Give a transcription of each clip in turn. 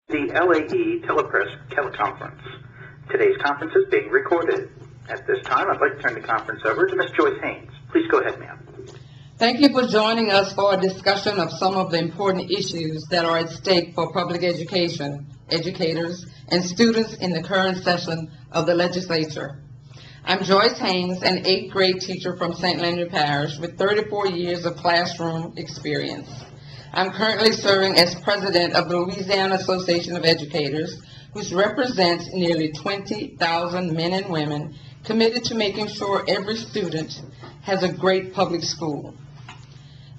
The LAE Teleconference. Today's conference is being recorded. At this time, I'd like to turn the conference over to Ms. Joyce Haynes. Please go ahead, ma'am. Thank you for joining us for a discussion of some of the important issues that are at stake for public education, educators, and students in the current session of the legislature. I'm Joyce Haynes, an 8th grade teacher from St. Leonard Parish with 34 years of classroom experience. I'm currently serving as president of the Louisiana Association of Educators, which represents nearly 20,000 men and women committed to making sure every student has a great public school.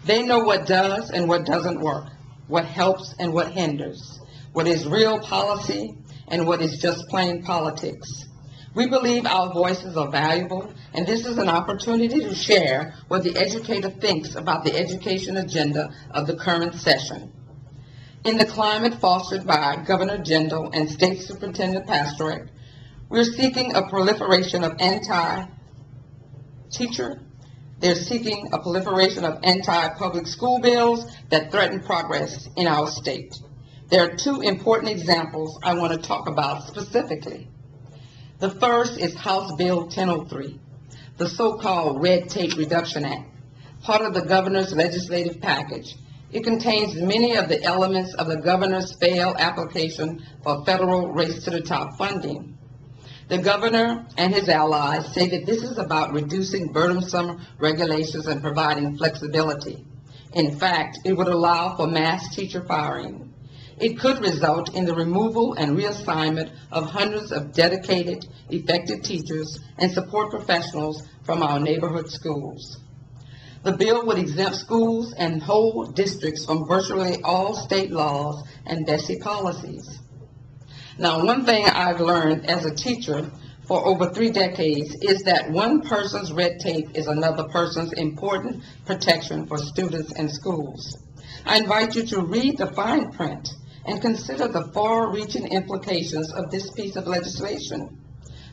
They know what does and what doesn't work, what helps and what hinders, what is real policy and what is just plain politics. We believe our voices are valuable, and this is an opportunity to share what the educator thinks about the education agenda of the current session. In the climate fostered by Governor Jindal and State Superintendent Pastorak, we're seeking a proliferation of anti-public school bills that threaten progress in our state. There are two important examples I want to talk about specifically. The first is House Bill 1003, the so-called Red Tape Reduction Act, part of the governor's legislative package. It contains many of the elements of the governor's failed application for federal Race to the Top funding. The governor and his allies say that this is about reducing burdensome regulations and providing flexibility. In fact, it would allow for mass teacher firing. It could result in the removal and reassignment of hundreds of dedicated, effective teachers and support professionals from our neighborhood schools. The bill would exempt schools and whole districts from virtually all state laws and DESE policies. Now, one thing I've learned as a teacher for over 3 decades is that one person's red tape is another person's important protection for students and schools. I invite you to read the fine print and consider the far-reaching implications of this piece of legislation.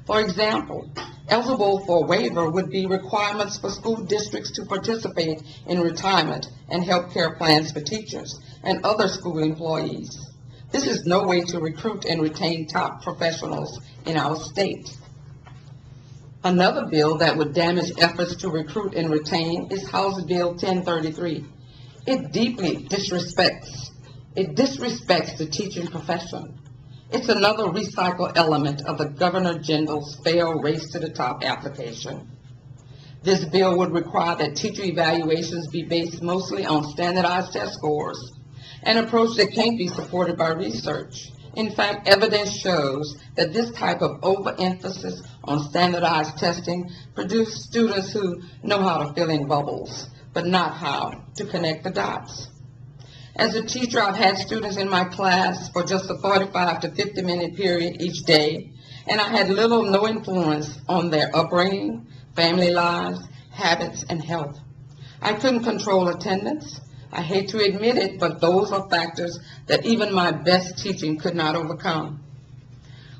For example, eligible for waiver would be requirements for school districts to participate in retirement and health care plans for teachers and other school employees. This is no way to recruit and retain top professionals in our state. Another bill that would damage efforts to recruit and retain is House Bill 1033. It deeply disrespects the teaching profession. It's another recycled element of the Governor Jindal's failed Race to the Top application. This bill would require that teacher evaluations be based mostly on standardized test scores, an approach that can't be supported by research. In fact, evidence shows that this type of overemphasis on standardized testing produces students who know how to fill in bubbles, but not how to connect the dots. As a teacher, I've had students in my class for just a 45 to 50-minute period each day, and I had little or no influence on their upbringing, family lives, habits, and health. I couldn't control attendance. I hate to admit it, but those are factors that even my best teaching could not overcome.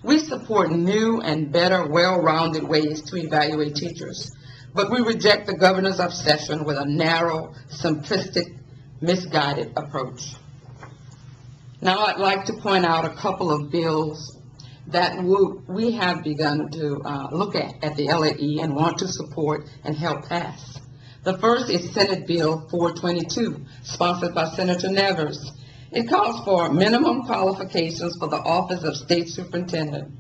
We support new and better, well-rounded ways to evaluate teachers, but we reject the governor's obsession with a narrow, simplistic, misguided approach. Now I'd like to point out a couple of bills that we have begun to look at the LAE and want to support and help pass. The first is Senate Bill 422, sponsored by Senator Nevers. It calls for minimum qualifications for the office of state superintendent.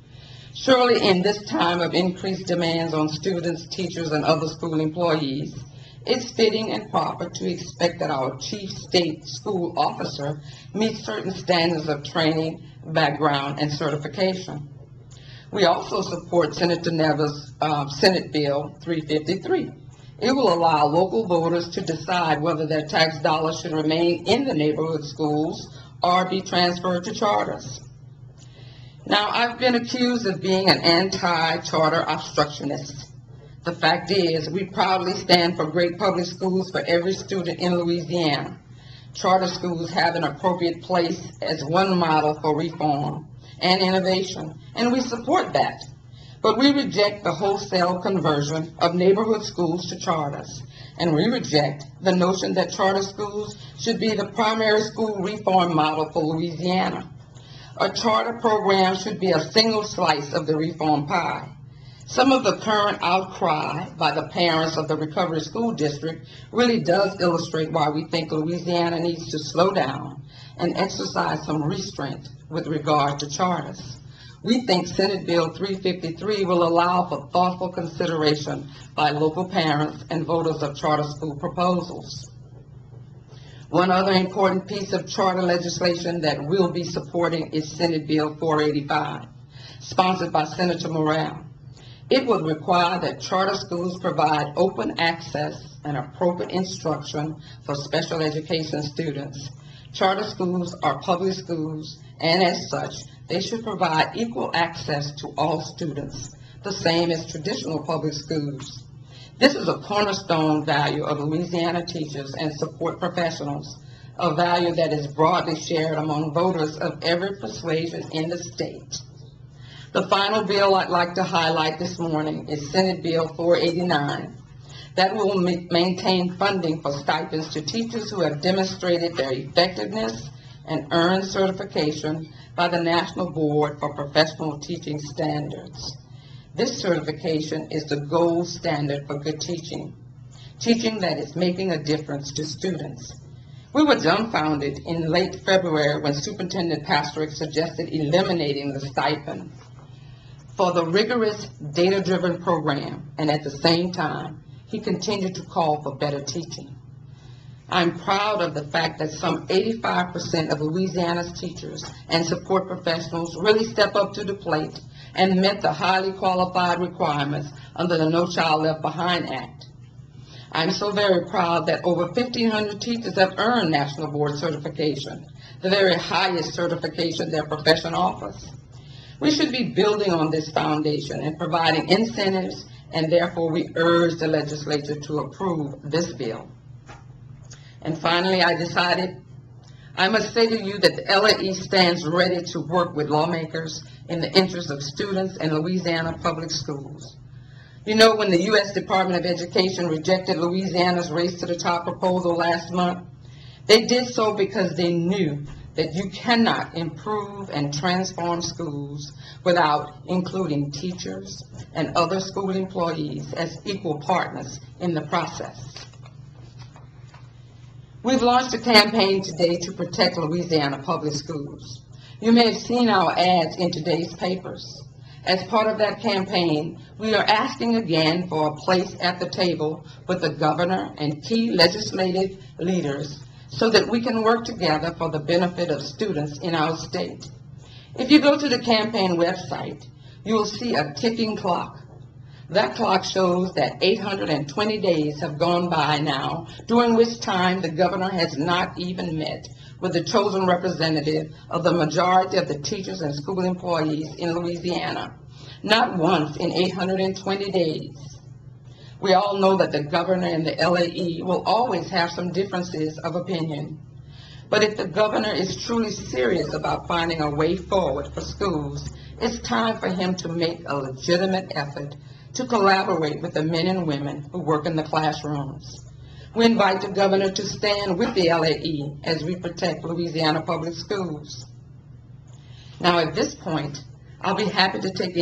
Surely in this time of increased demands on students, teachers, and other school employees, it's fitting and proper to expect that our chief state school officer meets certain standards of training, background, and certification. We also support Senator Nevers' Senate Bill 353. It will allow local voters to decide whether their tax dollars should remain in the neighborhood schools or be transferred to charters. Now, I've been accused of being an anti-charter obstructionist. The fact is, we proudly stand for great public schools for every student in Louisiana. Charter schools have an appropriate place as one model for reform and innovation, and we support that. But we reject the wholesale conversion of neighborhood schools to charters, and we reject the notion that charter schools should be the primary school reform model for Louisiana. A charter program should be a single slice of the reform pie. Some of the current outcry by the parents of the Recovery School District really does illustrate why we think Louisiana needs to slow down and exercise some restraint with regard to charters. We think Senate Bill 353 will allow for thoughtful consideration by local parents and voters of charter school proposals. One other important piece of charter legislation that we'll be supporting is Senate Bill 485, sponsored by Senator Morrell. It would require that charter schools provide open access and appropriate instruction for special education students. Charter schools are public schools, and as such, they should provide equal access to all students, the same as traditional public schools. This is a cornerstone value of Louisiana teachers and support professionals, a value that is broadly shared among voters of every persuasion in the state. The final bill I'd like to highlight this morning is Senate Bill 489. That will maintain funding for stipends to teachers who have demonstrated their effectiveness and earned certification by the National Board for Professional Teaching Standards. This certification is the gold standard for good teaching, teaching that is making a difference to students. We were dumbfounded in late February when Superintendent Pastorick suggested eliminating the stipend for the rigorous data-driven program, and at the same time, he continued to call for better teaching. I'm proud of the fact that some 85% of Louisiana's teachers and support professionals really step up to the plate and met the highly qualified requirements under the No Child Left Behind Act. I'm so very proud that over 1,500 teachers have earned National Board certification, the very highest certification their profession offers. We should be building on this foundation and providing incentives, and therefore we urge the legislature to approve this bill. And finally, I must say to you that the LAE stands ready to work with lawmakers in the interest of students and Louisiana public schools. You know, when the U.S. Department of Education rejected Louisiana's Race to the Top proposal last month, they did so because they knew that you cannot improve and transform schools without including teachers and other school employees as equal partners in the process. We've launched a campaign today to protect Louisiana public schools. You may have seen our ads in today's papers. As part of that campaign, we are asking again for a place at the table with the governor and key legislative leaders so that we can work together for the benefit of students in our state. If you go to the campaign website, you will see a ticking clock. That clock shows that 820 days have gone by now, during which time the governor has not even met with the chosen representative of the majority of the teachers and school employees in Louisiana. Not once in 820 days. We all know that the governor and the LAE will always have some differences of opinion. But if the governor is truly serious about finding a way forward for schools, it's time for him to make a legitimate effort to collaborate with the men and women who work in the classrooms. We invite the governor to stand with the LAE as we protect Louisiana public schools. Now, at this point, I'll be happy to take